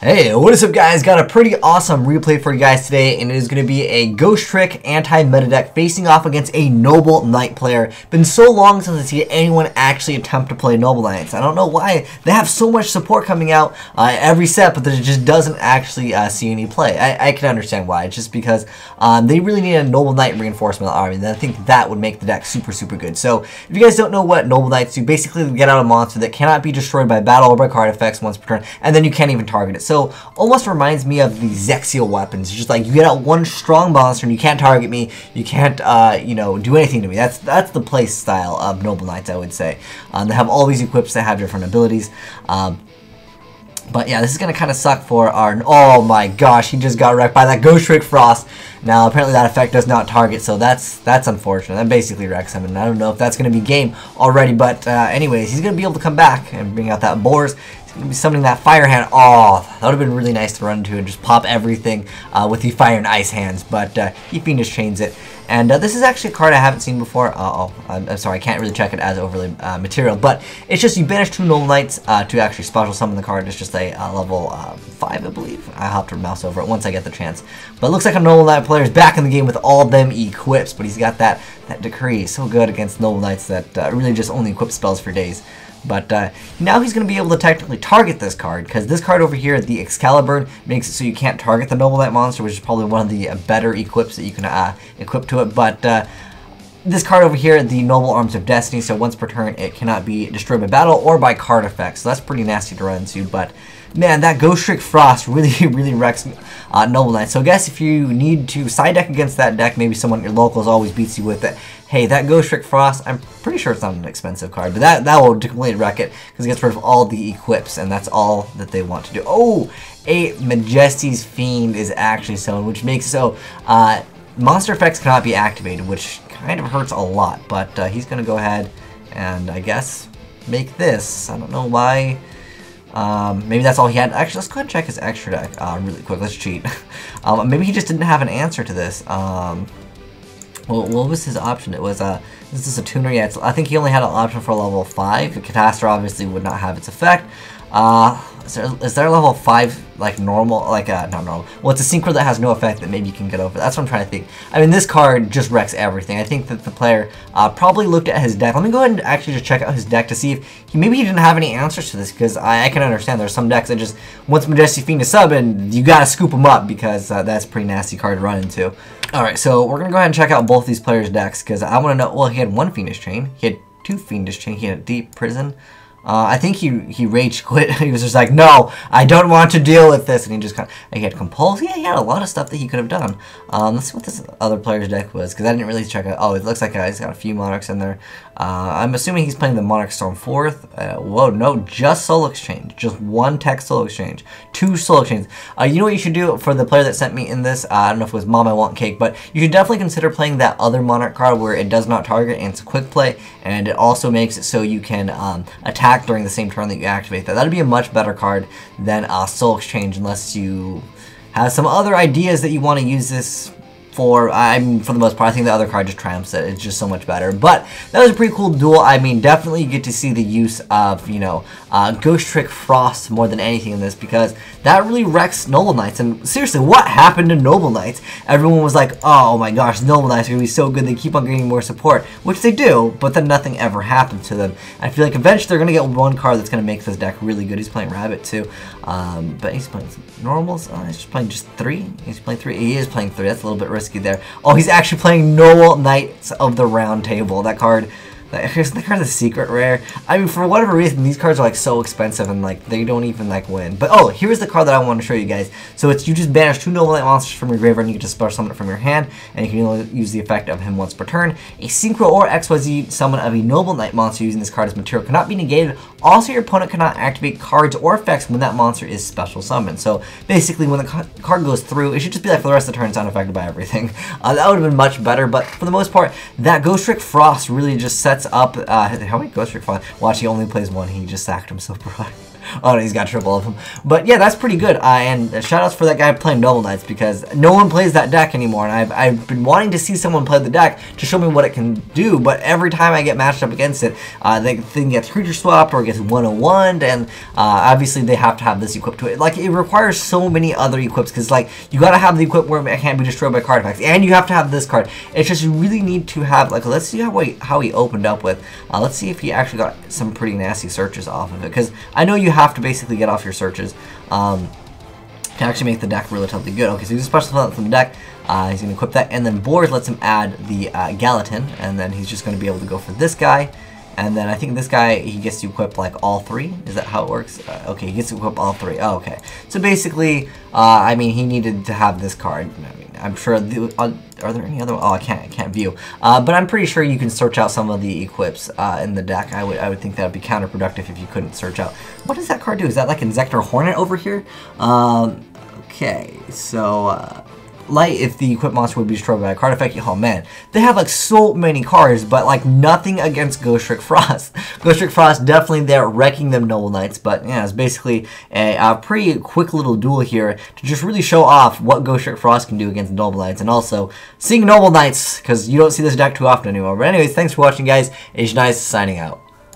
Hey, what is up guys? Got a pretty awesome replay for you guys today, and it is going to be a Ghosttrick anti-meta deck facing off against a Noble Knight player. Been so long since I see anyone actually attempt to play Noble Knights. I don't know why. They have so much support coming out every set, but it just doesn't actually see any play. I can understand why. It's just because they really need a Noble Knight reinforcement army, and I think that would make the deck super good. So if you guys don't know what Noble Knights do, basically they get out a monster that cannot be destroyed by battle or by card effects once per turn, and then you can't even target it. So almost reminds me of the Zexial weapons. It's just like you get out one strong monster and you can't target me, you can't you know, do anything to me. That's the play style of Noble Knights, I would say. They have all these equips that have different abilities. But yeah, this is going to kind of suck for our... Oh my gosh, he just got wrecked by that Ghosttrick Frost. Now, apparently that effect does not target, so that's unfortunate. That basically wrecks him, and I don't know if that's going to be game already. But anyways, he's going to be able to come back and bring out that Boars. He's going to be summoning that Fire Hand. Oh, that would have been really nice to run into and just pop everything with the Fire and Ice hands. But he Fiendish Chains it. And this is actually a card I haven't seen before. I'm sorry, I can't really check it as overly material. But it's just you banish 2 Noble Knights to actually special summon the card. It's just a level 5, I believe. I'll have to mouse over it once I get the chance. But it looks like a Noble Knight player is back in the game with all them equips. But he's got that decree. So good against Noble Knights that really just only equip spells for days. But now he's going to be able to technically target this card, because this card over here, the Excalibur, makes it so you can't target the Noble Knight monster, which is probably one of the better equips that you can equip to it. But this card over here, the Noble Arms of Destiny, so once per turn it cannot be destroyed by battle or by card effects, so that's pretty nasty to run into. But man, that Ghosttrick Frost really wrecks Noble Knight. So I guess if you need to side deck against that deck, maybe someone at your locals always beats you with it. Hey, that Ghosttrick Frost, I'm pretty sure it's not an expensive card, but that will completely wreck it, because it gets rid of all the equips, and that's all that they want to do. Oh, a Majesty's Fiend is actually summoned, which makes it so monster effects cannot be activated, which kind of hurts a lot. But he's going to go ahead and, I guess, make this. I don't know why. Maybe that's all he had. Actually, let's go ahead and check his extra deck really quick. Let's cheat. Maybe he just didn't have an answer to this. Well, what was his option? It was, this is a tuner, yeah, I think he only had an option for level 5. The Catastrophe obviously would not have its effect. Is there a level 5, like, normal, like, not normal, well, it's a synchro that has no effect that maybe you can get over. That's what I'm trying to think. I mean, this card just wrecks everything. I think that the player probably looked at his deck. Let me go ahead and actually just check out his deck to see if maybe he didn't have any answers to this, because I can understand there's some decks that just, once Majesty Fiend is sub, and you gotta scoop him up, because that's a pretty nasty card to run into. Alright, so we're gonna go ahead and check out both these players' decks, because I want to know, well, he had 1 Fiendish Chain, he had 2 Fiendish Chain, he had a Deep Prison. I think he rage quit. He was just like, no, I don't want to deal with this. And he just kind of, he had Compulse. Yeah, he had a lot of stuff that he could have done. Let's see what this other player's deck was, because I didn't really check out. Oh, it looks like he's got a few Monarchs in there. I'm assuming he's playing the Monarch Storm 4th. Whoa, no, just Soul Exchange. Just 1 tech Soul Exchange. 2 Soul Exchanges. You know what you should do for the player that sent me in this? I don't know if it was Mom, I Want Cake, but you should definitely consider playing that other Monarch card where it does not target and it's a quick play, and it also makes it so you can attack during the same turn that you activate that. That'd be a much better card than Soul Exchange, unless you have some other ideas that you want to use this for. For the most part, I think the other card just triumphs it. It's just so much better. But that was a pretty cool duel. I mean, definitely you get to see the use of, you know, Ghosttrick Frost more than anything in this, because that really wrecks Noble Knights. And seriously, what happened to Noble Knights? Everyone was like, oh my gosh, Noble Knights are going to be so good. They keep on getting more support, which they do, but then nothing ever happened to them. I feel like eventually they're going to get one card that's going to make this deck really good. He's playing Rabbit too, but he's playing normals. He's just playing just 3. He's playing 3. He is playing 3. That's a little bit risky there. Oh, he's actually playing Noble Knights of the Round Table. That card, that card is a secret rare. I mean, for whatever reason, these cards are like so expensive and like they don't even like win. But oh, here's the card that I want to show you guys. So it's, you just banish 2 Noble Knight monsters from your graveyard and you can just special summon it from your hand, and you can only use the effect of him once per turn. A Synchro or XYZ summon of a Noble Knight monster using this card as material cannot be negated. Also, your opponent cannot activate cards or effects when that monster is special summoned. So basically, when the card goes through, it should just be like for the rest of the turn, it's unaffected by everything. That would have been much better, but for the most part, that Ghosttrick Frost really just sets up. How many Ghosttrick Frost? Watch, he only plays 1. He just sacked him so broad. Oh, no, he's got triple of them. But yeah, that's pretty good. And shoutouts for that guy playing Noble Knights, because no one plays that deck anymore. And I've been wanting to see someone play the deck to show me what it can do. But every time I get matched up against it, the thing gets creature swapped or gets 101'd. And obviously they have to have this equipped to it. Like, it requires so many other equips, because like you got to have the equip where it can't be destroyed by card effects, and you have to have this card. It's just you really need to have, like, let's see how he opened up with. Let's see if he actually got some pretty nasty searches off of it, because I know you have to basically get off your searches to actually make the deck relatively good. Okay, so he's a special talent from the deck. He's going to equip that, and then Boars lets him add the Gallatin, and then he's just going to be able to go for this guy. And then I think this guy, he gets to equip like all three. Is that how it works? Okay, he gets to equip all three. Oh, okay. So basically, I mean, he needed to have this card. I mean, I'm sure. Are there any other? Oh, I can't view. But I'm pretty sure you can search out some of the equips in the deck. I would think that would be counterproductive if you couldn't search out. What does that card do? Is that like Inzektor Hornet over here? Okay, so. Light, if the equipped monster would be destroyed by a card effect. Oh man, they have like so many cards, but like nothing against Ghosttrick Frost. Ghosttrick Frost definitely there wrecking them Noble Knights, but yeah, it's basically a pretty quick little duel here to just really show off what Ghosttrick Frost can do against Noble Knights, and also seeing Noble Knights, because you don't see this deck too often anymore. But anyways, thanks for watching, guys. Azneyes signing out.